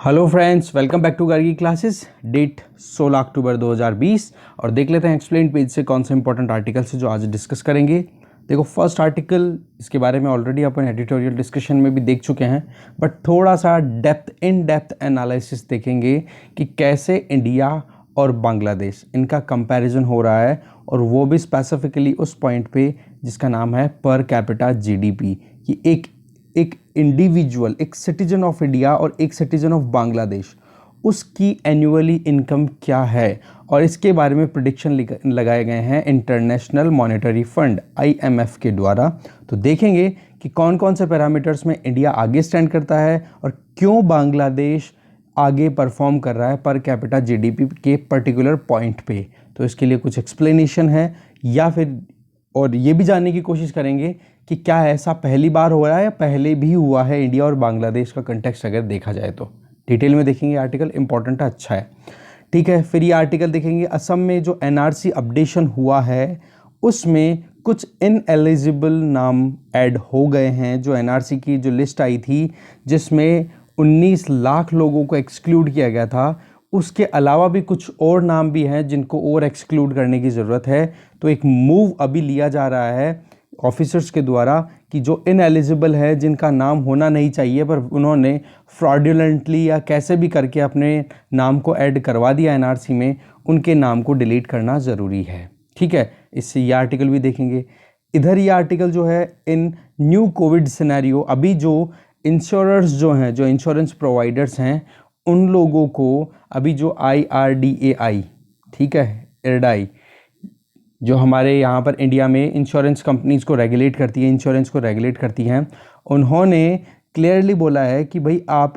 Hello friends, welcome back to Gargi classes. Date 16 October 2020 और देख लेते हैं एक्सप्लेन पेज से कौन से इंपॉर्टेंट आर्टिकल्स है जो आज डिस्कस करेंगे। देखो, फर्स्ट आर्टिकल, इसके बारे में ऑलरेडी अपन एडिटोरियल डिस्कशन में भी देख चुके हैं, बट थोड़ा सा इन डेप्थ एनालिसिस देखेंगे कि कैसे इंडिया और बांग्लादेश इनका कंपैरिजन हो रहा है, और वो भी स्पेसिफिकली उस पॉइंट पे जिसका नाम है पर कैपिटा जीडीपी, कि एक इंडिविजुअल, एक सिटीजन ऑफ इंडिया और एक सिटीजन ऑफ बांग्लादेश, उसकी एनुअली इनकम क्या है, और इसके बारे में प्रिडिक्शन लगाए गए हैं इंटरनेशनल मॉनेटरी फंड IMF के द्वारा। तो देखेंगे कि कौन कौन से पैरामीटर्स में इंडिया आगे स्टैंड करता है और क्यों बांग्लादेश आगे परफॉर्म कर रहा है पर कैपिटा जीडीपी के पर्टिकुलर पॉइंट पे। तो इसके लिए कुछ एक्सप्लेनेशन है, या फिर और ये भी जानने की कोशिश करेंगे कि क्या ऐसा पहली बार हो रहा है या पहले भी हुआ है इंडिया और बांग्लादेश का कंटेक्स्ट अगर देखा जाए तो। डिटेल में देखेंगे, आर्टिकल इंपॉर्टेंट है, अच्छा है, ठीक है। फिर ये आर्टिकल देखेंगे असम में जो NRC अपडेशन हुआ है उसमें कुछ इनएलिजिबल नाम ऐड हो गए हैं। जो NRC की जो लिस्ट आई थी जिसमें 19 लाख लोगों को एक्सक्लूड किया गया था, उसके अलावा भी कुछ और नाम भी हैं जिनको और एक्सक्लूड करने की ज़रूरत है। तो एक मूव अभी लिया जा रहा है ऑफिसर्स के द्वारा कि जो इनएलिजिबल है, जिनका नाम होना नहीं चाहिए पर उन्होंने फ्रॉडुलेंटली या कैसे भी करके अपने नाम को ऐड करवा दिया NRC में, उनके नाम को डिलीट करना ज़रूरी है, ठीक है। इससे ये आर्टिकल भी देखेंगे। इधर ये आर्टिकल जो है इन न्यू कोविड सिनेरियो, अभी जो इंश्योरर्स जो हैं, जो इंश्योरेंस प्रोवाइडर्स हैं, उन लोगों को अभी जो IRDAI, ठीक है, IRDAI जो हमारे यहाँ पर इंडिया में इंश्योरेंस कंपनीज़ को रेगुलेट करती है, इंश्योरेंस को रेगुलेट करती हैं, उन्होंने क्लियरली बोला है कि भाई आप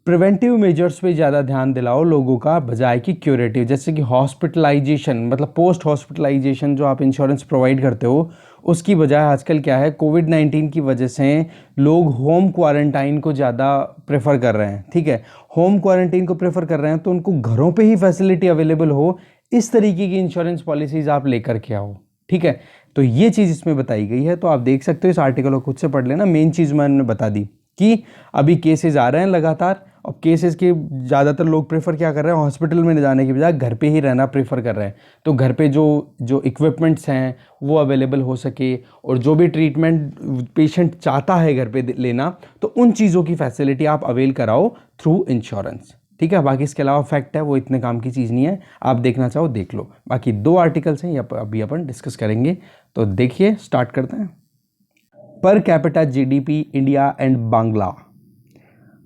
प्रिवेंटिव मेजर्स पे ज़्यादा ध्यान दिलाओ लोगों का, बजाय कि क्यूरेटिव। जैसे कि हॉस्पिटलाइजेशन, मतलब पोस्ट हॉस्पिटलाइजेशन जो आप इंश्योरेंस प्रोवाइड करते हो, उसकी बजाय आजकल क्या है, कोविड-19 की वजह से लोग होम क्वारंटाइन को ज़्यादा प्रेफर कर रहे हैं, ठीक है। होम क्वारंटाइन को प्रेफर कर रहे हैं तो उनको घरों पे ही फैसिलिटी अवेलेबल हो, इस तरीके की इंश्योरेंस पॉलिसीज़ आप लेकर के आओ, ठीक है। तो ये चीज़ इसमें बताई गई है, तो आप देख सकते हो, इस आर्टिकल को खुद से पढ़ लेना। मेन चीज़ मैंने बता दी कि अभी केसेस आ रहे हैं लगातार, और केसेस के ज़्यादातर लोग प्रेफर क्या कर रहे हैं, हॉस्पिटल में जाने की बजाय घर पे ही रहना प्रेफर कर रहे हैं। तो घर पे जो इक्विपमेंट्स हैं वो अवेलेबल हो सके, और जो भी ट्रीटमेंट पेशेंट चाहता है घर पे लेना, तो उन चीज़ों की फैसिलिटी आप अवेल कराओ थ्रू इंश्योरेंस, ठीक है। बाकी इसके अलावा फैक्ट है, वो इतने काम की चीज़ नहीं है, आप देखना चाहो देख लो। बाकी 2 आर्टिकल्स हैं, अभी अपन डिस्कस करेंगे। तो देखिए, स्टार्ट करते हैं। Per capita GDP India and Bangla.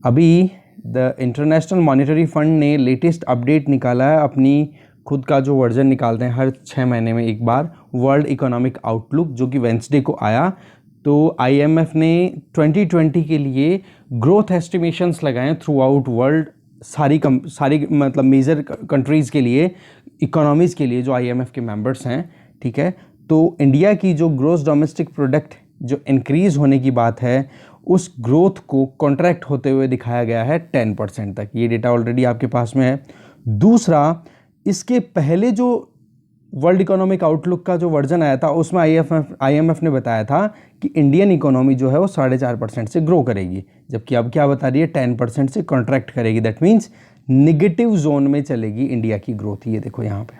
अभी द इंटरनेशनल मॉनेटरी फंड ने लेटेस्ट अपडेट निकाला है, अपनी खुद का जो वर्जन निकालते हैं हर 6 महीने में एक बार, वर्ल्ड इकोनॉमिक आउटलुक, जो कि वेंसडे को आया। तो IMF ने 2020 के लिए ग्रोथ एस्टिमेशंस लगाए थ्रू आउट वर्ल्ड, सारी मतलब मेजर कंट्रीज़ के लिए, इकोनॉमीज़ के लिए जो IMF के मेंबर्स हैं, ठीक है। तो इंडिया की जो ग्रोस डोमेस्टिक प्रोडक्ट जो इंक्रीज़ होने की बात है, उस ग्रोथ को कॉन्ट्रैक्ट होते हुए दिखाया गया है 10% तक। ये डेटा ऑलरेडी आपके पास में है। दूसरा, इसके पहले जो वर्ल्ड इकोनॉमिक आउटलुक का जो वर्जन आया था, उसमें IMF ने बताया था कि इंडियन इकोनॉमी जो है वो 4.5% से ग्रो करेगी, जबकि अब क्या बता रही है, 10% से कॉन्ट्रैक्ट करेगी। दैट मीन्स निगेटिव जोन में चलेगी इंडिया की ग्रोथ। ये देखो यहाँ पे,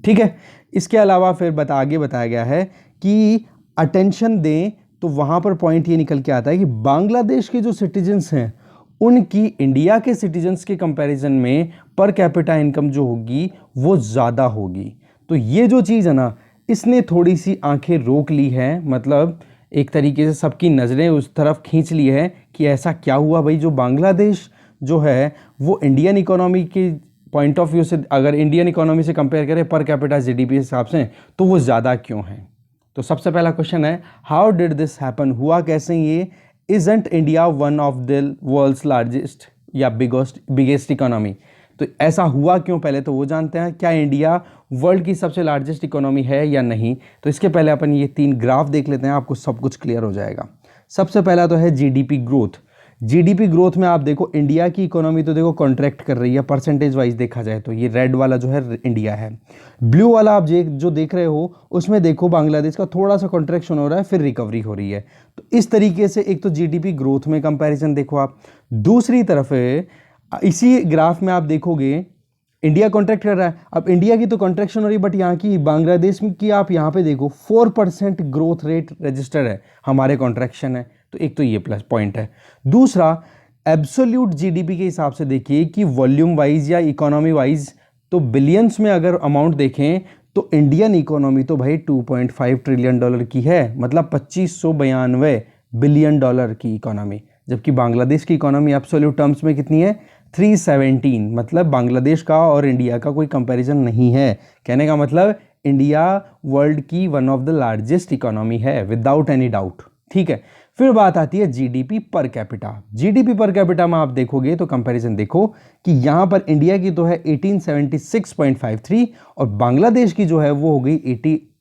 ठीक है। इसके अलावा फिर आगे बताया गया है कि अटेंशन दें, तो वहाँ पर पॉइंट ये निकल के आता है कि बांग्लादेश के जो सिटीजन्स हैं उनकी इंडिया के सिटीजन्स के कंपैरिजन में पर कैपिटा इनकम जो होगी वो ज़्यादा होगी। तो ये जो चीज़ है ना, इसने थोड़ी सी आंखें रोक ली है, मतलब एक तरीके से सबकी नज़रें उस तरफ खींच ली है कि ऐसा क्या हुआ भाई, जो बांग्लादेश जो है वो इंडियन इकोनॉमी के पॉइंट ऑफ व्यू से, अगर इंडियन इकोनॉमी से कंपेयर करें पर कैपिटा जीडीपी के हिसाब से, तो वो ज़्यादा क्यों है। तो सबसे पहला क्वेश्चन है, हाउ डिड दिस हैपन, हुआ कैसे ये। Isn't India one of the world's largest या बिगेस्ट इकोनॉमी। तो ऐसा हुआ क्यों, पहले तो वो जानते हैं। क्या इंडिया वर्ल्ड की सबसे लार्जेस्ट इकोनॉमी है या नहीं, तो इसके पहले अपन ये 3 ग्राफ देख लेते हैं, आपको सब कुछ क्लियर हो जाएगा। सबसे पहला तो है जीडीपी ग्रोथ। जीडीपी ग्रोथ में आप देखो, इंडिया की इकोनॉमी तो देखो कॉन्ट्रैक्ट कर रही है परसेंटेज वाइज देखा जाए तो, ये रेड वाला जो है इंडिया है। ब्लू वाला आप जो देख रहे हो उसमें देखो बांग्लादेश का थोड़ा सा कॉन्ट्रैक्शन हो रहा है, फिर रिकवरी हो रही है। तो इस तरीके से एक तो जीडीपी ग्रोथ में कंपैरिजन देखो आप। दूसरी तरफ इसी ग्राफ में आप देखोगे इंडिया कॉन्ट्रैक्ट कर रहा है। अब इंडिया की तो कॉन्ट्रैक्शन हो रही है, बट यहाँ की बांग्लादेश में की आप यहाँ पे देखो 4% ग्रोथ रेट रजिस्टर है, हमारे कॉन्ट्रैक्शन है। तो एक तो ये प्लस पॉइंट है। दूसरा, एब्सोल्यूट जीडीपी के हिसाब से देखिए कि वॉल्यूम वाइज या इकोनॉमी वाइज, तो बिलियंस में अगर अमाउंट देखें तो इंडियन इकोनॉमी तो भाई 2.5 ट्रिलियन डॉलर की है, मतलब 2592 बिलियन डॉलर की इकोनॉमी। जबकि बांग्लादेश की इकोनॉमी एब्सोल्यूट टर्म्स में कितनी है? 317। मतलब बांग्लादेश का और इंडिया का कोई कंपैरिजन नहीं है। कहने का मतलब इंडिया वर्ल्ड की one of the largest economy है, विदाउट एनी डाउट। ठीक है, फिर बात आती है GDP per capita. GDP per capita में आप देखोगे तो कंपैरिजन देखो कि यहां पर इंडिया की तो है 1876.53 और बांग्लादेश की जो है वो हो गई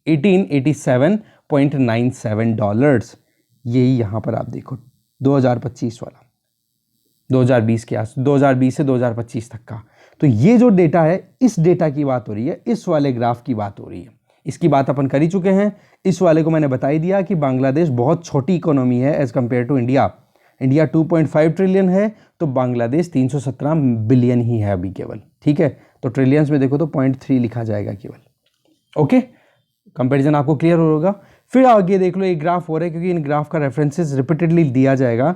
1887.97 डॉलर्स। यही यहां पर आप देखो 2025 वाला, 2020 के आस 2020 से 2025 तक का। तो ये जो डेटा है, इस डेटा की बात हो रही है, इस वाले ग्राफ की बात हो रही है। इसकी बात अपन कर ही चुके हैं। इस वाले को मैंने बता ही दिया कि बांग्लादेश बहुत छोटी इकोनॉमी है as compare to India. India 2.5 trillion है तो बांग्लादेश 317 बिलियन ही है अभी केवल। ठीक है, तो ट्रिलियंस में देखो तो 0.3 लिखा जाएगा केवल। ओके, कंपैरिजन आपको क्लियर होगा। फिर आगे देख लो, एक ग्राफ हो रहा है क्योंकि इन ग्राफ का रेफरेंसेस रिपीटेडली दिया जाएगा।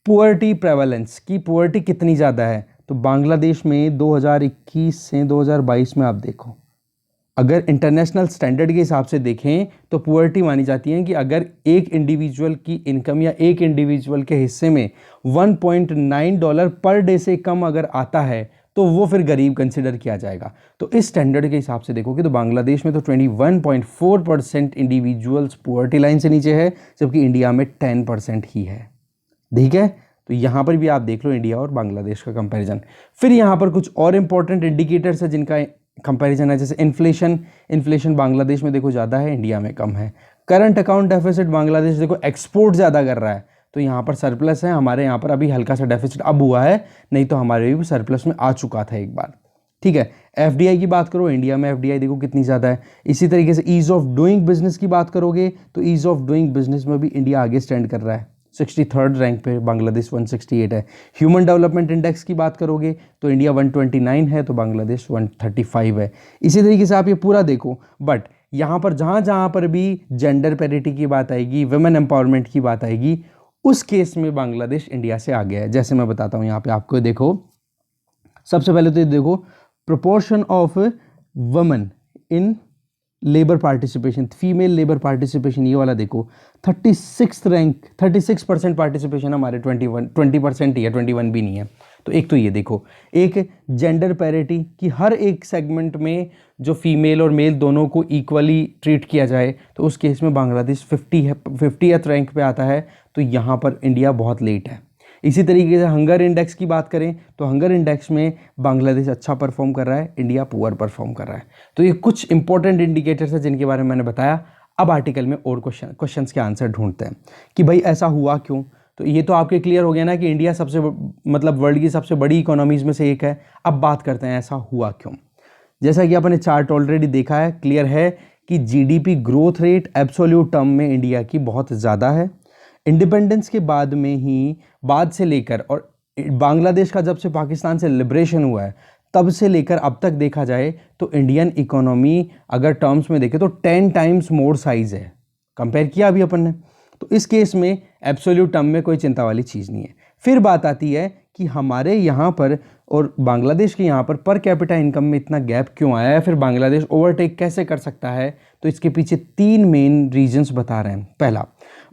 पुअर्टी प्रेवलेंस की, पुअर्टी कितनी ज़्यादा है, तो बांग्लादेश में 2021 से 2022 में आप देखो, अगर इंटरनेशनल स्टैंडर्ड के हिसाब से देखें तो पुअर्टी मानी जाती है कि अगर एक इंडिविजुअल की इनकम या एक इंडिविजुअल के हिस्से में $1.9 पर डे से कम अगर आता है तो वो फिर गरीब कंसिडर किया जाएगा। तो इस स्टैंडर्ड के हिसाब से देखोगे तो बांग्लादेश में तो 21.4% इंडिविजुअल्स पुअर्टी लाइन से नीचे है, जबकि इंडिया में 10% ही है। ठीक है, तो यहाँ पर भी आप देख लो इंडिया और बांग्लादेश का कंपैरिजन। फिर यहाँ पर कुछ और इंपॉर्टेंट इंडिकेटर्स है जिनका कंपैरिजन है, जैसे इन्फ्लेशन बांग्लादेश में देखो ज़्यादा है, इंडिया में कम है। करंट अकाउंट डेफिसिट बांग्लादेश देखो एक्सपोर्ट ज़्यादा कर रहा है तो यहाँ पर सरप्लस है, हमारे यहाँ पर अभी हल्का सा डेफिसिट अब हुआ है, नहीं तो हमारे भी सरप्लस में आ चुका था एक बार। ठीक है, एफडीआई की बात करो, इंडिया में एफडीआई देखो कितनी ज़्यादा है। इसी तरीके से ईज ऑफ डूइंग बिजनेस की बात करोगे तो ईज ऑफ डूइंग बिजनेस में भी इंडिया आगे स्टैंड कर रहा है, 63rd रैंक पे, बांग्लादेश 168 है। ह्यूमन डेवलपमेंट इंडेक्स की बात करोगे तो इंडिया 129 है तो बांग्लादेश 135 है। इसी तरीके से आप ये पूरा देखो, बट यहाँ पर जहाँ पर भी जेंडर पैरिटी की बात आएगी, वुमेन एम्पावरमेंट की बात आएगी, उस केस में बांग्लादेश इंडिया से आगे है। जैसे मैं बताता हूँ यहाँ पे आपको, देखो सबसे पहले तो देखो proportion of women in labour participation, female labour participation, ये वाला देखो 36 रैंक, 36% पार्टिसिपेशन, हमारे 20% ही है, 21 भी नहीं है। तो एक तो ये देखो, एक जेंडर पैरिटी कि हर एक सेगमेंट में जो फीमेल और मेल दोनों को इक्वली ट्रीट किया जाए, तो उस केस में बांग्लादेश 50th रैंक पे आता है। तो यहाँ पर इंडिया बहुत लेट है। इसी तरीके से हंगर इंडेक्स की बात करें तो हंगर इंडेक्स में बांग्लादेश अच्छा परफॉर्म कर रहा है, इंडिया पुअर परफॉर्म कर रहा है। तो ये कुछ इंपॉर्टेंट इंडिकेटर्स हैं जिनके बारे में मैंने बताया। अब आर्टिकल में और क्वेश्चंस के आंसर ढूंढते हैं कि भाई ऐसा हुआ क्यों। तो ये तो आपके क्लियर हो गया ना कि इंडिया सबसे मतलब वर्ल्ड की सबसे बड़ी इकोनॉमीज में से एक है। अब बात करते हैं ऐसा हुआ क्यों। जैसा कि आपने चार्ट ऑलरेडी देखा है, क्लियर है कि GDP growth rate absolute term में इंडिया की बहुत ज़्यादा है। इंडिपेंडेंस के बाद में ही, बाद से लेकर, और बांग्लादेश का जब से पाकिस्तान से लिबरेशन हुआ है तब से लेकर अब तक देखा जाए तो इंडियन इकोनॉमी अगर टर्म्स में देखें तो 10 टाइम्स मोर साइज है, कंपेयर किया अभी अपन ने। तो इस केस में एब्सोल्यूट टर्म में कोई चिंता वाली चीज़ नहीं है। फिर बात आती है कि हमारे यहाँ पर और बांग्लादेश के यहाँ पर कैपिटा इनकम में इतना गैप क्यों आया है, फिर बांग्लादेश ओवरटेक कैसे कर सकता है। तो इसके पीछे 3 मेन रीजंस बता रहे हैं। पहला,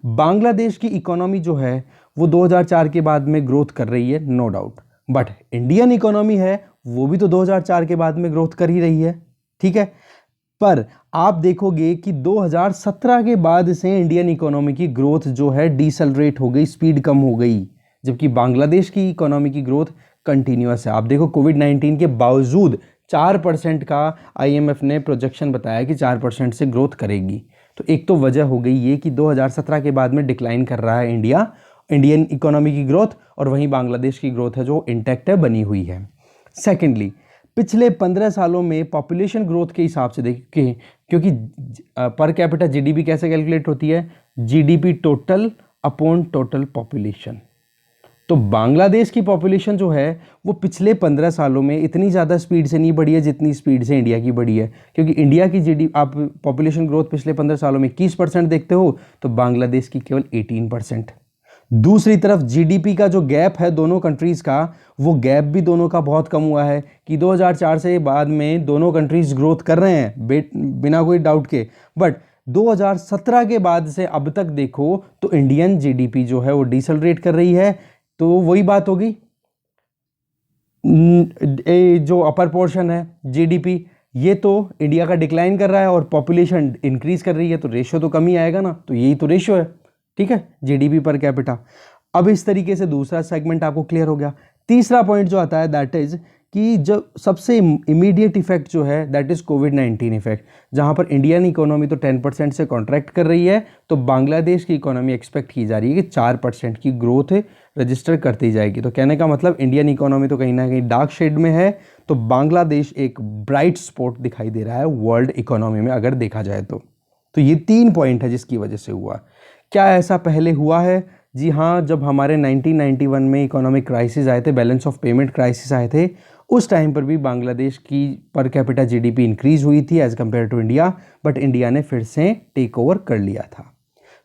बांग्लादेश की इकोनॉमी जो है वो 2004 के बाद में ग्रोथ कर रही है, no doubt, but Indian economy है वो भी तो 2004 के बाद में ग्रोथ कर ही रही है। ठीक है, पर आप देखोगे कि 2017 के बाद से इंडियन इकोनॉमी की ग्रोथ जो है डिसलरेट हो गई, स्पीड कम हो गई, जबकि बांग्लादेश की इकोनॉमी की ग्रोथ कंटिन्यूअस है। आप देखो कोविड-19 के बावजूद 4% का आईएमएफ ने प्रोजेक्शन बताया कि 4% से ग्रोथ करेगी। तो एक तो वजह हो गई ये कि 2017 के बाद में डिक्लाइन कर रहा है इंडियन इकोनॉमी की ग्रोथ, और वहीं बांग्लादेश की ग्रोथ है जो इंटैक्ट है, बनी हुई है। सेकेंडली, पिछले 15 सालों में पॉपुलेशन ग्रोथ के हिसाब से देखिए, क्योंकि पर कैपिटा जीडीपी कैसे कैलकुलेट होती है, GDP total upon total population. तो बांग्लादेश की पॉपुलेशन जो है वो पिछले 15 सालों में इतनी ज़्यादा स्पीड से नहीं बढ़ी है जितनी स्पीड से इंडिया की बढ़ी है, क्योंकि इंडिया की जीडी आप पॉपुलेशन ग्रोथ पिछले 15 सालों में 21% देखते हो, तो बांग्लादेश की केवल 18%। दूसरी तरफ जीडीपी का जो गैप है दोनों कंट्रीज़ का, वो गैप भी दोनों का बहुत कम हुआ है कि 2004 से बाद में दोनों कंट्रीज ग्रोथ कर रहे हैं बिना कोई डाउट के, बट 2017 के बाद से अब तक देखो तो इंडियन जीडीपी जो है वो डिसलरेट कर रही है। तो वही बात होगी, जो अपर पोर्शन है जीडीपी ये तो इंडिया का डिक्लाइन कर रहा है और पॉपुलेशन इंक्रीज कर रही है, तो रेशियो तो कम ही आएगा ना, तो यही तो रेशियो है, ठीक है, जीडीपी पर कैपिटा। अब इस तरीके से दूसरा सेगमेंट आपको क्लियर हो गया। तीसरा पॉइंट जो आता है दैट इज कि जो सबसे इमीडिएट इफेक्ट जो है दैट इज कोविड-19 इफेक्ट, जहां पर इंडियन इकोनॉमी तो 10% से कॉन्ट्रैक्ट कर रही है, तो बांग्लादेश की इकोनॉमी एक्सपेक्ट की जा रही है कि 4% की ग्रोथ रजिस्टर करती जाएगी। तो कहने का मतलब इंडियन इकोनॉमी तो कहीं ना कहीं डार्क शेड में है, तो बांग्लादेश एक ब्राइट स्पॉट दिखाई दे रहा है वर्ल्ड इकोनॉमी में अगर देखा जाए तो ये 3 पॉइंट है जिसकी वजह से हुआ। क्या ऐसा पहले हुआ है? जी हाँ, जब हमारे 1991 में इकोनॉमिक क्राइसिस आए थे, बैलेंस ऑफ पेमेंट क्राइसिस आए थे, उस टाइम पर भी बांग्लादेश की पर कैपिटा जीडीपी इंक्रीज हुई थी as compare to India, but India ने फिर से टेक ओवर कर लिया था।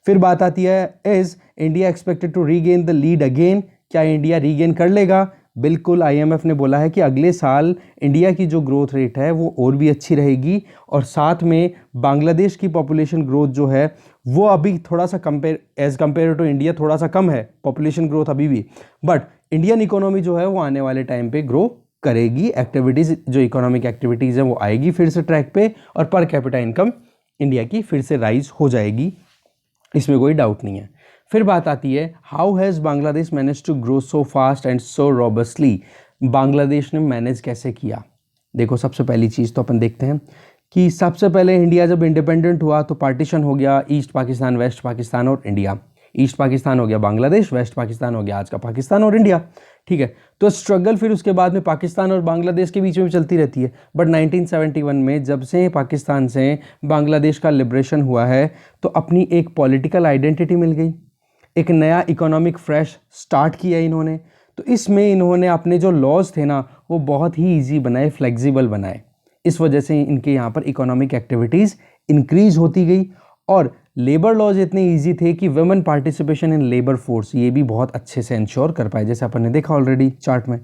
फिर बात आती है, is India expected to regain the lead again? क्या इंडिया रीगेन कर लेगा? बिल्कुल, आईएमएफ ने बोला है कि अगले साल इंडिया की जो ग्रोथ रेट है वो और भी अच्छी रहेगी, और साथ में बांग्लादेश की पॉपुलेशन ग्रोथ जो है वो अभी थोड़ा सा एज कंपेयर टू इंडिया थोड़ा सा कम है पॉपुलेशन ग्रोथ अभी भी, बट इंडियन इकोनॉमी जो है वो आने वाले टाइम पे ग्रो करेगी। एक्टिविटीज़ जो इकोनॉमिक एक्टिविटीज़ है वो आएगी फिर से ट्रैक पे, और पर कैपिटा इनकम इंडिया की फिर से राइज हो जाएगी, इसमें कोई डाउट नहीं है। फिर बात आती है, how has Bangladesh manage to grow so fast and so robustly? Bangladesh ने मैनेज कैसे किया? देखो, सबसे पहली चीज़ तो अपन देखते हैं कि सबसे पहले इंडिया जब इंडिपेंडेंट हुआ तो पार्टीशन हो गया, ईस्ट पाकिस्तान, वेस्ट पाकिस्तान और इंडिया। ईस्ट पाकिस्तान हो गया बांग्लादेश, वेस्ट पाकिस्तान हो गया आज का पाकिस्तान और इंडिया, ठीक है। तो स्ट्रगल फिर उसके बाद में पाकिस्तान और बांग्लादेश के बीच में चलती रहती है, बट 1971 में जब से पाकिस्तान से बांग्लादेश का लिबरेशन हुआ है तो अपनी एक पॉलिटिकल आइडेंटिटी मिल गई, एक नया इकोनॉमिक फ्रेश स्टार्ट किया इन्होंने। तो इसमें इन्होंने अपने जो लॉज थे ना वो बहुत ही ईजी बनाए, फ्लेक्सिबल बनाए, इस वजह से इनके यहाँ पर इकोनॉमिक एक्टिविटीज़ इंक्रीज होती गई। और लेबर लॉज इतने इजी थे कि women participation in labour force ये भी बहुत अच्छे से इंश्योर कर पाए, जैसे अपन ने देखा ऑलरेडी चार्ट में,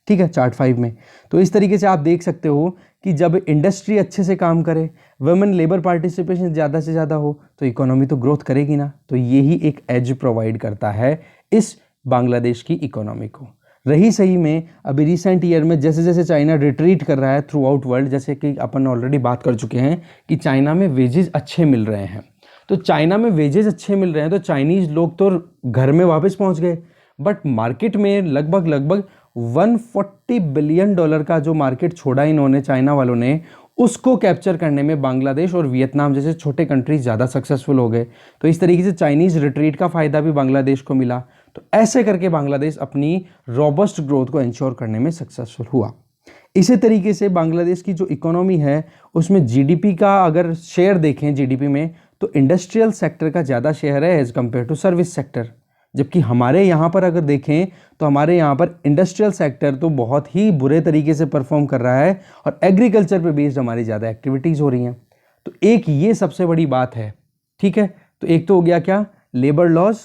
ठीक है, चार्ट 5 में। तो इस तरीके से आप देख सकते हो कि जब इंडस्ट्री अच्छे से काम करे, वुमेन लेबर पार्टिसिपेशन ज़्यादा से ज़्यादा हो, तो इकोनॉमी तो ग्रोथ करेगी ना। तो यही एक एज प्रोवाइड करता है इस बांग्लादेश की इकोनॉमी को। रही सही में अभी रिसेंट ईयर में जैसे जैसे चाइना रिट्रीट कर रहा है थ्रू आउट वर्ल्ड, जैसे कि अपन ऑलरेडी बात कर चुके हैं कि चाइना में वेजेस अच्छे मिल रहे हैं, तो चाइना में वेजेस अच्छे मिल रहे हैं तो चाइनीज़ लोग तो घर में वापस पहुंच गए, बट मार्केट में लगभग 140 बिलियन डॉलर का जो मार्केट छोड़ा इन्होंने चाइना वालों ने, उसको कैप्चर करने में बांग्लादेश और वियतनाम जैसे छोटे कंट्रीज ज़्यादा सक्सेसफुल हो गए। तो इस तरीके से चाइनीज़ रिट्रीट का फ़ायदा भी बांग्लादेश को मिला। तो ऐसे करके बांग्लादेश अपनी रॉबस्ट ग्रोथ को इंश्योर करने में सक्सेसफुल हुआ। इसी तरीके से बांग्लादेश की जो इकोनॉमी है उसमें जीडीपी का अगर शेयर देखें जीडीपी में, तो इंडस्ट्रियल सेक्टर का ज़्यादा शेयर है as compare to service sector, जबकि हमारे यहाँ पर अगर देखें तो हमारे यहाँ पर इंडस्ट्रियल सेक्टर तो बहुत ही बुरे तरीके से परफॉर्म कर रहा है और एग्रीकल्चर पे बेस्ड हमारी ज़्यादा एक्टिविटीज़ हो रही हैं। तो एक ये सबसे बड़ी बात है, ठीक है। तो एक तो हो गया क्या, लेबर लॉज,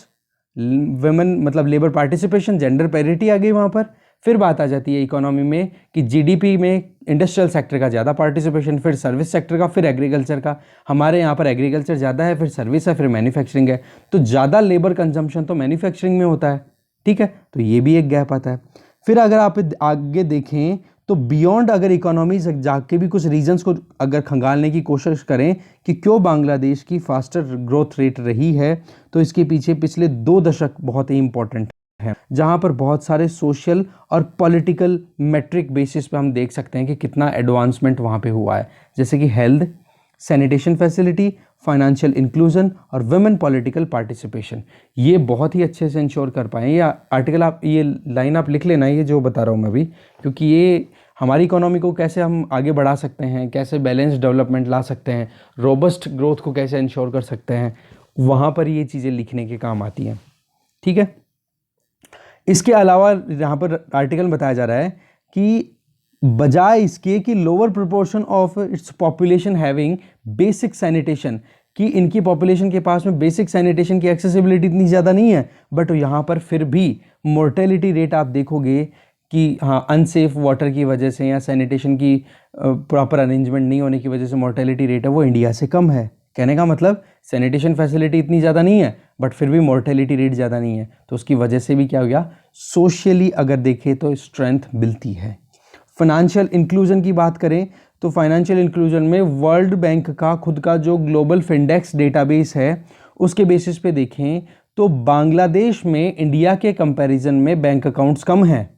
वुमेन मतलब लेबर पार्टिसिपेशन, जेंडर पैरिटी आ गई वहाँ पर। फिर बात आ जाती है इकोनॉमी में कि जीडीपी में इंडस्ट्रियल सेक्टर का ज़्यादा पार्टिसिपेशन, फिर सर्विस सेक्टर का, फिर एग्रीकल्चर का। हमारे यहाँ पर एग्रीकल्चर ज़्यादा है, फिर सर्विस है, फिर मैन्युफैक्चरिंग है। तो ज़्यादा लेबर कंजम्पशन तो मैन्युफैक्चरिंग में होता है, ठीक है। तो ये भी एक गैप आता है। फिर अगर आप आगे देखें तो बियॉन्ड अगर इकोनॉमी जाके भी कुछ रीजंस को अगर खंगालने की कोशिश करें कि क्यों बांग्लादेश की फास्टर ग्रोथ रेट रही है, तो इसके पीछे पिछले 2 दशक बहुत ही इंपॉर्टेंट है, जहां पर बहुत सारे सोशल और पॉलिटिकल मेट्रिक बेसिस पे हम देख सकते हैं कि कितना एडवांसमेंट वहां पे हुआ है, जैसे कि health, sanitation facility, financial inclusion और वुमेन पॉलिटिकल पार्टिसिपेशन। ये बहुत ही अच्छे से इंश्योर कर पाए। ये आर्टिकल आप, ये लाइन आप लिख लेना, ये जो बता रहा हूँ मैं अभी, क्योंकि ये हमारी इकोनॉमी को कैसे हम आगे बढ़ा सकते हैं, कैसे बैलेंस डेवलपमेंट ला सकते हैं, रोबस्ट ग्रोथ को कैसे इंश्योर कर सकते हैं, वहाँ पर ये चीज़ें लिखने के काम आती हैं, ठीक है। इसके अलावा यहाँ पर आर्टिकल में बताया जा रहा है कि बजाय इसके कि lower proportion of its population having basic sanitation, कि इनकी पॉपुलेशन के पास में बेसिक सैनिटेशन की एक्सेसिबिलिटी इतनी ज़्यादा नहीं है, बट यहाँ पर फिर भी मोर्टेलिटी रेट आप देखोगे कि हाँ अनसेफ वाटर की वजह से या सैनिटेशन की प्रॉपर अरेंजमेंट नहीं होने की वजह से मोर्टेलिटी रेट है वो इंडिया से कम है। कहने का मतलब सैनिटेशन फैसिलिटी इतनी ज़्यादा नहीं है बट फिर भी मोर्टेलिटी रेट ज़्यादा नहीं है, तो उसकी वजह से भी क्या हो गया, सोशली अगर देखें तो स्ट्रेंथ मिलती है। फाइनेंशियल इंक्लूजन की बात करें तो फाइनेंशियल इंक्लूजन में वर्ल्ड बैंक का खुद का जो ग्लोबल फिंडेक्स डेटाबेस है उसके बेसिस पे देखें तो बांग्लादेश में इंडिया के कंपैरिजन में बैंक अकाउंट्स कम हैं।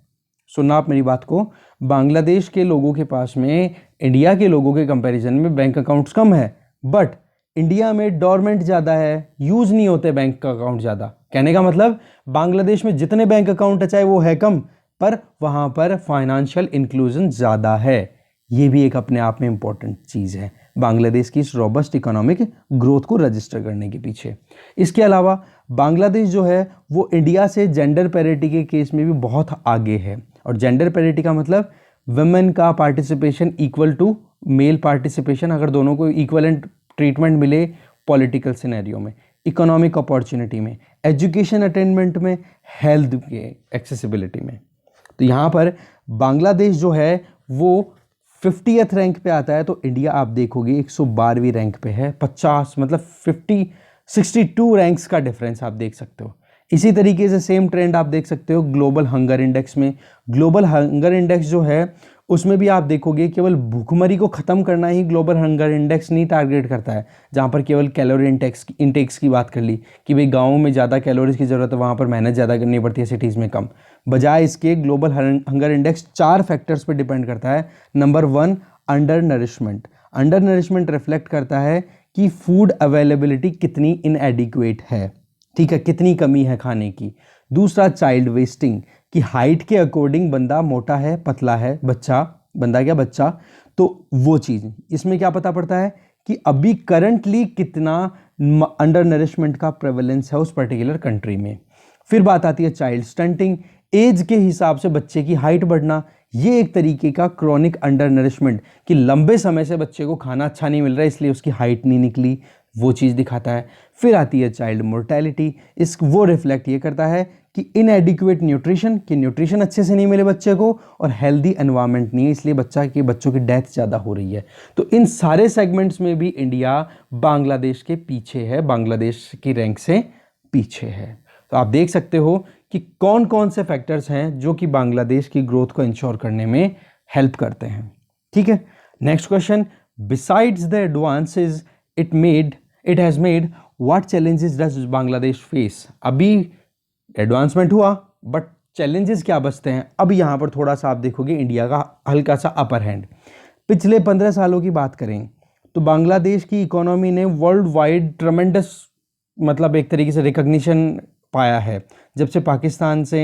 सुनना आप मेरी बात को, बांग्लादेश के लोगों के पास में इंडिया के लोगों के कंपैरिजन में बैंक अकाउंट्स कम है, बट इंडिया में डोरमेंट ज़्यादा है, यूज़ नहीं होते बैंक का अकाउंट ज़्यादा। कहने का मतलब बांग्लादेश में जितने बैंक अकाउंट है चाहे वो है कम, पर वहाँ पर फाइनेंशियल इंक्लूजन ज़्यादा है। ये भी एक अपने आप में इम्पॉर्टेंट चीज़ है बांग्लादेश की इस रॉबस्ट इकोनॉमिक ग्रोथ को रजिस्टर करने के पीछे। इसके अलावा बांग्लादेश जो है वो इंडिया से जेंडर पैरिटी के केस में भी बहुत आगे है, और जेंडर पैरिटी का मतलब वुमेन का participation equal to male participation, अगर दोनों को इक्वलेंट ट्रीटमेंट मिले पॉलिटिकल सिनेरियो में, इकोनॉमिक अपॉर्चुनिटी में, एजुकेशन अटेनमेंट में, हेल्थ के एक्सेसिबिलिटी में। तो यहाँ पर बांग्लादेश जो है वो 50th रैंक पे आता है, तो इंडिया आप देखोगे 112वीं रैंक पे है। 50 मतलब 62 रैंक्स का डिफरेंस आप देख सकते हो। इसी तरीके से सेम ट्रेंड आप देख सकते हो ग्लोबल हंगर इंडेक्स में। ग्लोबल हंगर इंडेक्स जो है उसमें भी आप देखोगे केवल भूखमरी को ख़त्म करना ही ग्लोबल हंगर इंडेक्स नहीं टारगेट करता है, जहाँ पर केवल कैलोरी इंटेक्स की बात कर ली कि भाई गाँव में ज़्यादा कैलोरीज की ज़रूरत है, वहाँ पर मेहनत ज़्यादा करनी पड़ती है, सिटीज़ में कम। बजाय इसके ग्लोबल हंगर इंडेक्स 4 फैक्टर्स पर डिपेंड करता है। Number 1 under nourishment. Under nourishment reflect करता है कि फूड अवेलेबिलिटी कितनी इनएडिक्वेट है, ठीक है, कितनी कमी है खाने की। दूसरा चाइल्ड वेस्टिंग, कि हाइट के अकॉर्डिंग बंदा मोटा है पतला है, बंदा क्या बच्चा, तो वो चीज़ इसमें क्या पता पड़ता है कि अभी करंटली कितना अंडर नरिशमेंट का प्रेवलेंस है उस पर्टिकुलर कंट्री में। फिर बात आती है चाइल्ड स्टंटिंग, एज के हिसाब से बच्चे की हाइट बढ़ना, ये एक तरीके का क्रॉनिक अंडर नरिशमेंट, कि लंबे समय से बच्चे को खाना अच्छा नहीं मिल रहा है इसलिए उसकी हाइट नहीं निकली, वो चीज़ दिखाता है। फिर आती है चाइल्ड मोर्टेलिटी, वो रिफ्लेक्ट ये करता है कि इनएडिक्वेट न्यूट्रिशन, कि न्यूट्रिशन अच्छे से नहीं मिले बच्चे को, और हेल्दी एनवायरनमेंट नहीं है इसलिए बच्चों की डेथ ज़्यादा हो रही है। तो इन सारे सेगमेंट्स में भी इंडिया बांग्लादेश के पीछे है, बांग्लादेश की रैंक से पीछे है। तो आप देख सकते हो कि कौन कौन से फैक्टर्स हैं जो कि बांग्लादेश की ग्रोथ को इंश्योर करने में हेल्प करते हैं। ठीक है, next question, besides the advances it has made what challenges does Bangladesh face. अभी एडवांसमेंट हुआ बट चैलेंजेस क्या बचते हैं, अब यहाँ पर थोड़ा सा आप देखोगे इंडिया का हल्का सा अपर हैंड। पिछले 15 सालों की बात करें तो बांग्लादेश की इकोनॉमी ने वर्ल्ड वाइड ट्रमेंडस मतलब एक तरीके से रिकग्निशन पाया है। जब से पाकिस्तान से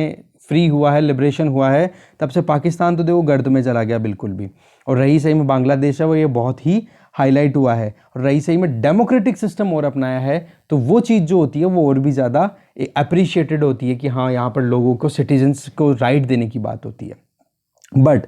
फ्री हुआ है, लिबरेशन हुआ है, तब से पाकिस्तान तो देखो गर्द में चला गया बिल्कुल भी, और रही सही में बांग्लादेश है वो ये बहुत ही हाईलाइट हुआ है, और रही सही में डेमोक्रेटिक सिस्टम और अपनाया है, तो वो चीज़ जो होती है वो और भी ज़्यादा अप्रिशिएटेड होती है कि हाँ यहाँ पर लोगों को, सिटीजन्स को राइट देने की बात होती है। बट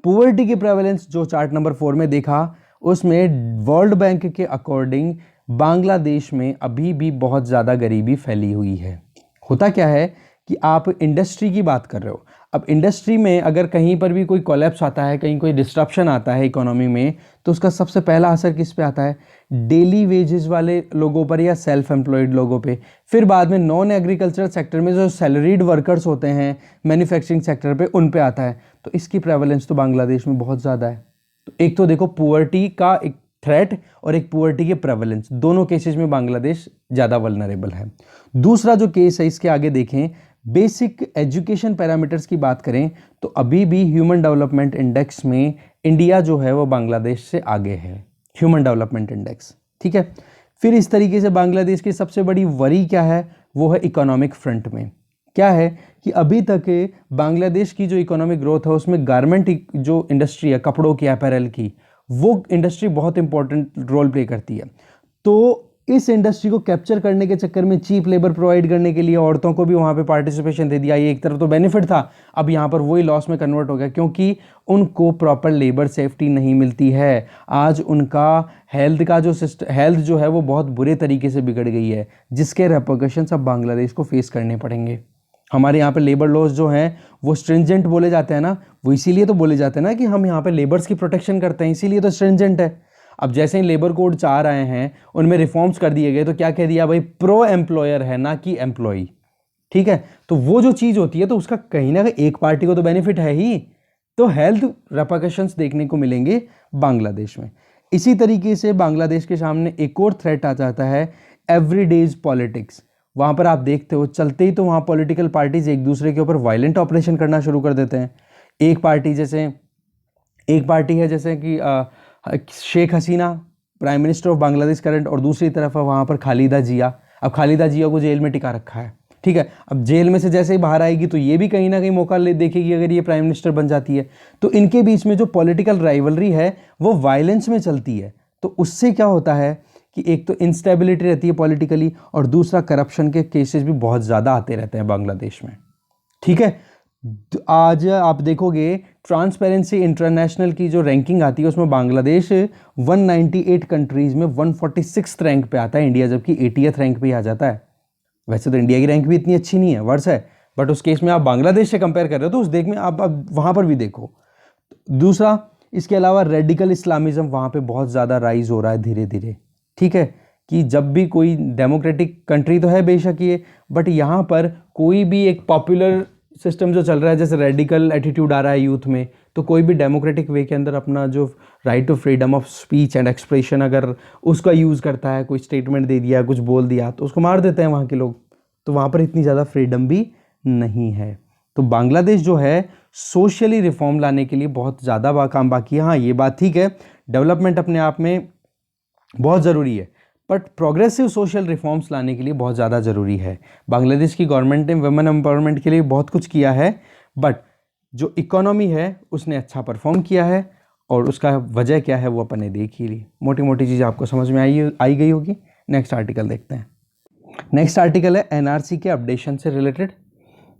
पुअर्टी की प्रेवलेंस जो चार्ट नंबर 4 में देखा, उसमें वर्ल्ड बैंक के अकॉर्डिंग बांग्लादेश में अभी भी बहुत ज़्यादा गरीबी फैली हुई है। होता क्या है कि आप इंडस्ट्री की बात कर रहे हो, अब इंडस्ट्री में अगर कहीं पर भी कोई कोलैप्स आता है, कहीं कोई डिस्ट्रप्शन आता है इकोनॉमी में, तो उसका सबसे पहला असर किस पे आता है, डेली वेजेस वाले लोगों पर या सेल्फ एम्प्लॉयड लोगों पे। फिर बाद में नॉन एग्रीकल्चरल सेक्टर में जो सैलरीड वर्कर्स होते हैं मैन्युफैक्चरिंग सेक्टर पे, उन पे आता है। तो इसकी प्रेवलेंस तो बांग्लादेश में बहुत ज़्यादा है। तो एक तो देखो पुअर्टी का एक थ्रेट और एक पुअर्टी के प्रेवलेंस, दोनों केसेस में बांग्लादेश ज़्यादा वल्नरेबल है। दूसरा जो केस है इसके आगे देखें, बेसिक एजुकेशन पैरामीटर्स की बात करें तो अभी भी ह्यूमन डेवलपमेंट इंडेक्स में इंडिया जो है वो बांग्लादेश से आगे है, ह्यूमन डेवलपमेंट इंडेक्स। ठीक है, फिर इस तरीके से बांग्लादेश की सबसे बड़ी वरी क्या है, वो है इकोनॉमिक फ्रंट में। क्या है कि अभी तक बांग्लादेश की जो इकोनॉमिक ग्रोथ है उसमें गारमेंट जो इंडस्ट्री है, कपड़ों की, अपैरल की, वो इंडस्ट्री बहुत इंपॉर्टेंट रोल प्ले करती है। तो इस इंडस्ट्री को कैप्चर करने के चक्कर में चीप लेबर प्रोवाइड करने के लिए औरतों को भी वहाँ पे पार्टिसिपेशन दे दिया। ये एक तरफ तो बेनिफिट था, अब यहाँ पर वही लॉस में कन्वर्ट हो गया क्योंकि उनको प्रॉपर लेबर सेफ्टी नहीं मिलती है। आज उनका हेल्थ का जो हेल्थ जो है वो बहुत बुरे तरीके से बिगड़ गई है, जिसके रेपरकशंस अब बांग्लादेश को फेस करने पड़ेंगे। हमारे यहाँ पे लेबर लॉज जो हैं वो स्ट्रिंजेंट बोले जाते हैं ना, वो इसीलिए तो बोले जाते हैं ना कि हम यहाँ पे लेबर्स की प्रोटेक्शन करते हैं, इसीलिए तो स्ट्रिंजेंट है। अब जैसे ही लेबर कोड चाह रहे हैं उनमें रिफॉर्म्स कर दिए गए, तो क्या कह दिया भाई, प्रो एम्प्लॉयर है ना कि एम्प्लॉई, ठीक है। तो वो जो चीज़ होती है तो उसका कहीं ना कहीं एक पार्टी को तो बेनिफिट है ही, तो हेल्थ रेपरकशंस देखने को मिलेंगे बांग्लादेश में। इसी तरीके से बांग्लादेश के सामने एक और थ्रेट आ जाता है, एवरीडेज पॉलिटिक्स। वहाँ पर आप देखते हो चलते ही तो वहाँ पॉलिटिकल पार्टीज एक दूसरे के ऊपर वायलेंट ऑपरेशन करना शुरू कर देते हैं। एक पार्टी है जैसे कि Sheikh Hasina prime minister of Bangladesh current, और दूसरी तरफ है वहाँ पर खालिदा जिया। अब खालिदा जिया को जेल में टिका रखा है, ठीक है। अब जेल में से जैसे ही बाहर आएगी तो ये भी कहीं ना कहीं मौका ले देखेगी अगर ये प्राइम मिनिस्टर बन जाती है। तो इनके बीच में जो पॉलिटिकल राइवलरी है वो वायलेंस में चलती है। तो उससे क्या होता है कि एक तो इंस्टेबिलिटी रहती है पॉलिटिकली, और दूसरा करप्शन के केसेस भी बहुत ज़्यादा आते रहते हैं बांग्लादेश में, ठीक है। आज आप देखोगे ट्रांसपेरेंसी इंटरनेशनल की जो रैंकिंग आती है उसमें बांग्लादेश 198 कंट्रीज़ में 146 रैंक पे आता है, इंडिया जबकि 80th रैंक पे आ जाता है। वैसे तो इंडिया की रैंक भी इतनी अच्छी नहीं है, वर्ष है, बट उस केस में आप बांग्लादेश से कंपेयर कर रहे हो तो उस देख में आप वहाँ पर भी देखो। दूसरा, इसके अलावा रेडिकल इस्लामिज़म वहाँ पे बहुत ज़्यादा राइज हो रहा है धीरे धीरे, ठीक है। कि जब भी कोई डेमोक्रेटिक कंट्री तो है बेशक ये, बट यहाँ पर कोई भी एक पॉपुलर सिस्टम जो चल रहा है, जैसे रेडिकल एटीट्यूड आ रहा है यूथ में, तो कोई भी डेमोक्रेटिक वे के अंदर अपना जो right to freedom of speech and expression अगर उसका यूज़ करता है, कोई स्टेटमेंट दे दिया, कुछ बोल दिया, तो उसको मार देते हैं वहाँ के लोग। तो वहाँ पर इतनी ज़्यादा फ्रीडम भी नहीं है। तो बांग्लादेश जो है सोशली रिफॉर्म लाने के लिए बहुत ज़्यादा काम बाकी है। हाँ, ये बात ठीक है, डेवलपमेंट अपने आप में बहुत ज़रूरी है, बट प्रोग्रेसिव सोशल रिफॉर्म्स लाने के लिए बहुत ज़्यादा ज़रूरी है। बांग्लादेश की गवर्नमेंट ने वुमेन एम्पावरमेंट के लिए बहुत कुछ किया है, बट जो इकोनॉमी है उसने अच्छा परफॉर्म किया है, और उसका वजह क्या है वो अपन ने देख ही ली। मोटी मोटी चीज़ आपको समझ में आई गई होगी। नेक्स्ट आर्टिकल देखते हैं। नेक्स्ट आर्टिकल है एनआरसी के अपडेशन से रिलेटेड।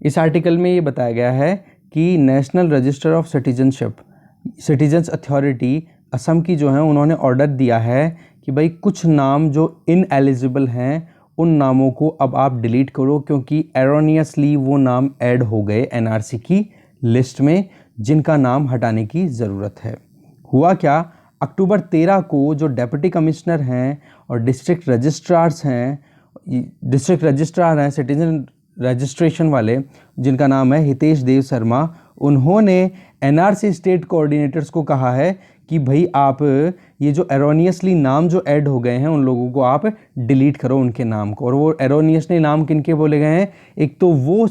इस आर्टिकल में ये बताया गया है कि national register of citizens authority Assam की जो है उन्होंने ऑर्डर दिया है कि भाई कुछ नाम जो इनएलिजिबल हैं उन नामों को अब आप डिलीट करो, क्योंकि एरोनियसली वो नाम ऐड हो गए एनआरसी की लिस्ट में, जिनका नाम हटाने की ज़रूरत है। हुआ क्या, अक्टूबर 13 को जो डेप्यूटी कमिश्नर हैं और डिस्ट्रिक्ट रजिस्ट्रार हैं सिटीजन रजिस्ट्रेशन वाले, जिनका नाम है हितेश देव शर्मा, उन्होंने एनआरसी स्टेट कोऑर्डिनेटर्स को कहा है कि भाई आप ये जो एरोनियसली नाम जो ऐड हो गए हैं उन लोगों को आप डिलीट करो उनके नाम को। और वो एरोनियसली नाम किनके बोले गए हैं, एक तो वो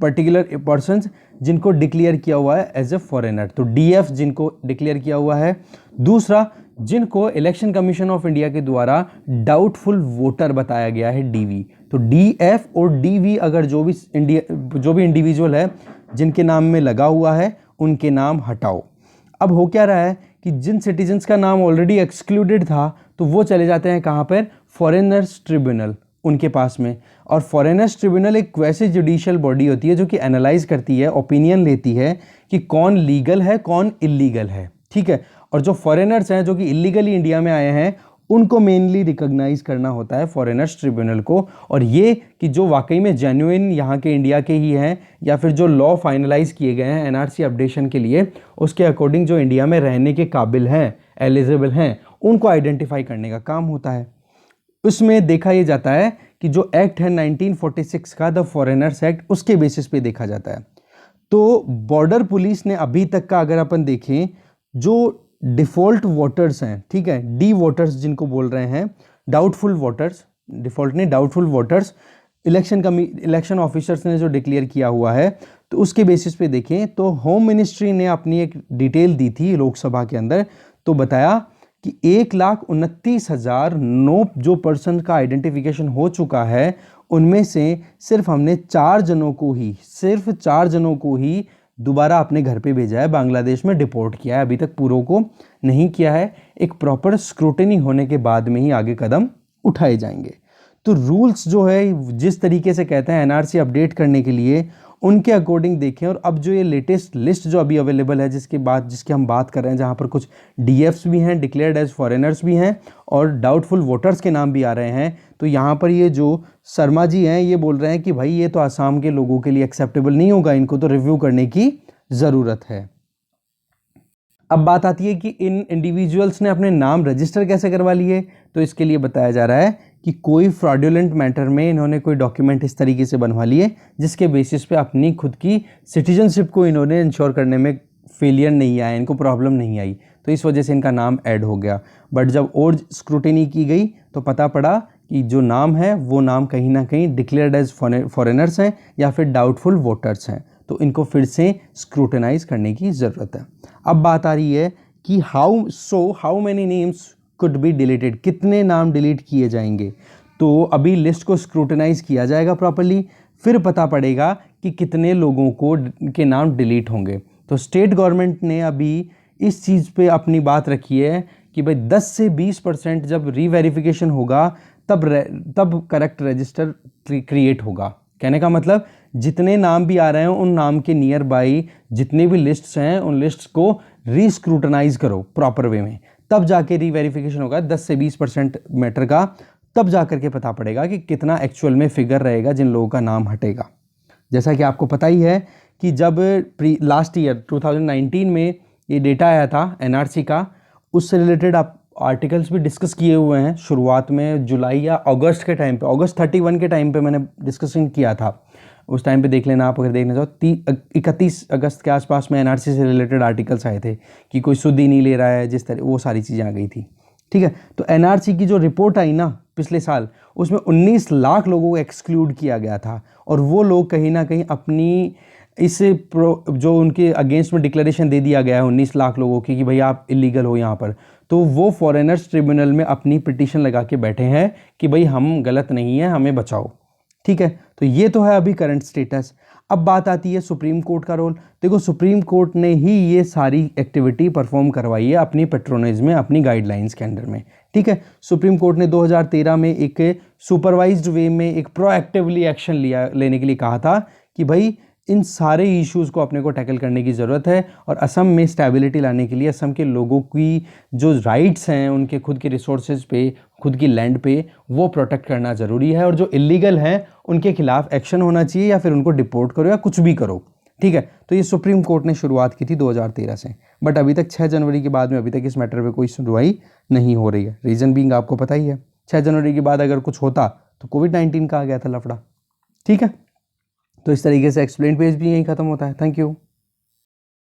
पर्टिकुलर पर्सन्स जिनको डिक्लेयर किया हुआ है एज ए फॉरेनर, तो डीएफ जिनको डिक्लेयर किया हुआ है। दूसरा, जिनको इलेक्शन कमीशन ऑफ इंडिया के द्वारा डाउटफुल वोटर बताया गया है, डीवी। तो डीएफ और डीवी अगर जो भी इंडिविजुअल है जिनके नाम में लगा हुआ है उनके नाम हटाओ। अब हो क्या रहा है कि जिन सिटीजन्स का नाम ऑलरेडी एक्सक्लूडेड था तो वो चले जाते हैं कहाँ पर, फॉरेनर्स ट्रिब्यूनल उनके पास में। और फॉरेनर्स ट्रिब्यूनल एक वैसे जुडिशियल बॉडी होती है जो कि एनालाइज करती है, ओपिनियन लेती है कि कौन लीगल है कौन इलीगल है, ठीक है। और जो फॉरेनर्स हैं जो कि इलीगली इंडिया में आए हैं उनको मेनली रिकॉग्नाइज करना होता है फॉरेनर्स ट्रिब्यूनल को। और ये कि जो वाकई में जेन्युइन यहाँ के इंडिया के ही हैं या फिर जो लॉ फाइनलाइज किए गए हैं एनआरसी अपडेशन के लिए, उसके अकॉर्डिंग जो इंडिया में रहने के काबिल हैं, एलिजिबल हैं, उनको आइडेंटिफाई करने का काम होता है। उसमें देखा ये जाता है कि जो एक्ट है 1946 का, द फॉरेनर्स एक्ट, उसके बेसिस पे देखा जाता है। तो बॉर्डर पुलिस ने अभी तक का अगर अपन देखें, जो डिफ़ॉल्ट वोटर्स हैं, ठीक है, डी वोटर्स जिनको बोल रहे हैं, डाउटफुल वोटर्स, डिफ़ॉल्ट नहीं डाउटफुल वोटर्स, इलेक्शन ऑफिसर्स ने जो डिक्लेयर किया हुआ है, तो उसके बेसिस पे देखें तो होम मिनिस्ट्री ने अपनी एक डिटेल दी थी लोकसभा के अंदर, तो बताया कि 1,29,009 जो पर्सन का आइडेंटिफिकेशन हो चुका है उनमें से सिर्फ हमने 4 जनों को ही दोबारा अपने घर पे भेजा है, बांग्लादेश में डिपोर्ट किया है, अभी तक पूरों को नहीं किया है। एक प्रॉपर स्क्रूटनी होने के बाद में ही आगे कदम उठाए जाएंगे। तो रूल्स जो है जिस तरीके से कहते हैं एनआरसी अपडेट करने के लिए, उनके अकॉर्डिंग देखें। और अब जो ये लेटेस्ट लिस्ट जो अभी अवेलेबल है जिसकी हम बात कर रहे हैं, जहाँ पर कुछ डीएफ्स भी हैं, डिक्लेयर्ड एज फॉरेनर्स भी हैं, और डाउटफुल वोटर्स के नाम भी आ रहे हैं। तो यहाँ पर ये जो शर्मा जी हैं ये बोल रहे हैं कि भाई ये तो आसाम के लोगों के लिए एक्सेप्टेबल नहीं होगा, इनको तो रिव्यू करने की ज़रूरत है। अब बात आती है कि इन इंडिविजुअल्स ने अपने नाम रजिस्टर कैसे करवा लिए। तो इसके लिए बताया जा रहा है कि कोई फ्रॉडुलेंट मैटर में इन्होंने कोई डॉक्यूमेंट इस तरीके से बनवा लिए जिसके बेसिस पे अपनी खुद की सिटीजनशिप को इन्होंने इंश्योर करने में फेलियर नहीं आया, इनको प्रॉब्लम नहीं आई, तो इस वजह से इनका नाम ऐड हो गया। बट जब और स्क्रूटिनी की गई तो पता पड़ा कि जो नाम है वो नाम कहीं ना कहीं डिक्लेयर्ड एज फॉरेनर्स हैं या फिर डाउटफुल वोटर्स हैं, तो इनको फिर से स्क्रूटनाइज करने की ज़रूरत है। अब बात आ रही है कि how many names could be deleted, कितने नाम डिलीट किए जाएंगे। तो अभी लिस्ट को स्क्रूटनाइज किया जाएगा प्रॉपर्ली, फिर पता पड़ेगा कि कितने लोगों को के नाम डिलीट होंगे। तो स्टेट गवर्नमेंट ने अभी इस चीज़ पे अपनी बात रखी है कि भाई 10 से 20% जब रीवेरिफिकेशन होगा तब करेक्ट रजिस्टर क्रिएट होगा। कहने का मतलब जितने नाम भी आ रहे हैं उन नाम के नियर बाई जितने भी लिस्ट्स हैं उन लिस्ट्स को रीस्क्रूटनाइज करो प्रॉपर वे में, तब जाके रीवेरिफिकेशन होगा 10 से 20% मैटर का, तब जा करके पता पड़ेगा कि कितना एक्चुअल में फिगर रहेगा जिन लोगों का नाम हटेगा। जैसा कि आपको पता ही है कि जब लास्ट ईयर 2019 में ये डेटा आया था एनआरसी का, उससे रिलेटेड आप आर्टिकल्स भी डिस्कस किए हुए हैं। शुरुआत में जुलाई या अगस्त के टाइम पे, अगस्त 31 के टाइम पे मैंने डिस्कशन किया था, उस टाइम पे देख लेना आप अगर देखना चाहो। 31 अगस्त के आसपास में एनआरसी से रिलेटेड आर्टिकल्स आए थे कि कोई सुध ही नहीं ले रहा है, जिस तरह वो सारी चीज़ें आ गई थी। ठीक है, तो एनआरसी की जो रिपोर्ट आई ना पिछले साल, उसमें 19 लाख लोगों को एक्सक्लूड किया गया था, और वो लोग कहीं ना कहीं अपनी जो उनके अगेंस्ट में डिक्लेरेशन दे दिया गया है 19 लाख लोगों की कि भाई आप इलीगल हो यहाँ पर, तो वो फॉरेनर्स ट्रिब्यूनल में अपनी पिटीशन लगा के बैठे हैं कि भाई हम गलत नहीं है, हमें बचाओ। ठीक है, तो ये तो है अभी करंट स्टेटस। अब बात आती है सुप्रीम कोर्ट का रोल। देखो सुप्रीम कोर्ट ने ही ये सारी एक्टिविटी परफॉर्म करवाई है अपनी पेट्रोनेज में, अपनी गाइडलाइंस के अंडर में। ठीक है, सुप्रीम कोर्ट ने 2013 में एक सुपरवाइज्ड वे में एक प्रोएक्टिवली एक्शन लेने के लिए कहा था कि भाई इन सारे इश्यूज़ को अपने को टैकल करने की ज़रूरत है, और असम में स्टेबिलिटी लाने के लिए असम के लोगों की जो राइट्स हैं उनके खुद के रिसोर्सेज पे, खुद की लैंड पे, वो प्रोटेक्ट करना ज़रूरी है, और जो इलीगल हैं उनके खिलाफ एक्शन होना चाहिए या फिर उनको डिपोर्ट करो या कुछ भी करो। ठीक है, तो ये सुप्रीम कोर्ट ने शुरुआत की थी 2013 से, बट अभी तक 6 जनवरी के बाद में अभी तक इस मैटर पे कोई सुनवाई नहीं हो रही है। रीज़न बीइंग आपको पता ही है, 6 जनवरी के बाद अगर कुछ होता तो कोविड-19 का आ गया था लफड़ा। ठीक है, तो इस तरीके से एक्सप्लेन पेज भी यहीं ख़त्म होता है। Thank you.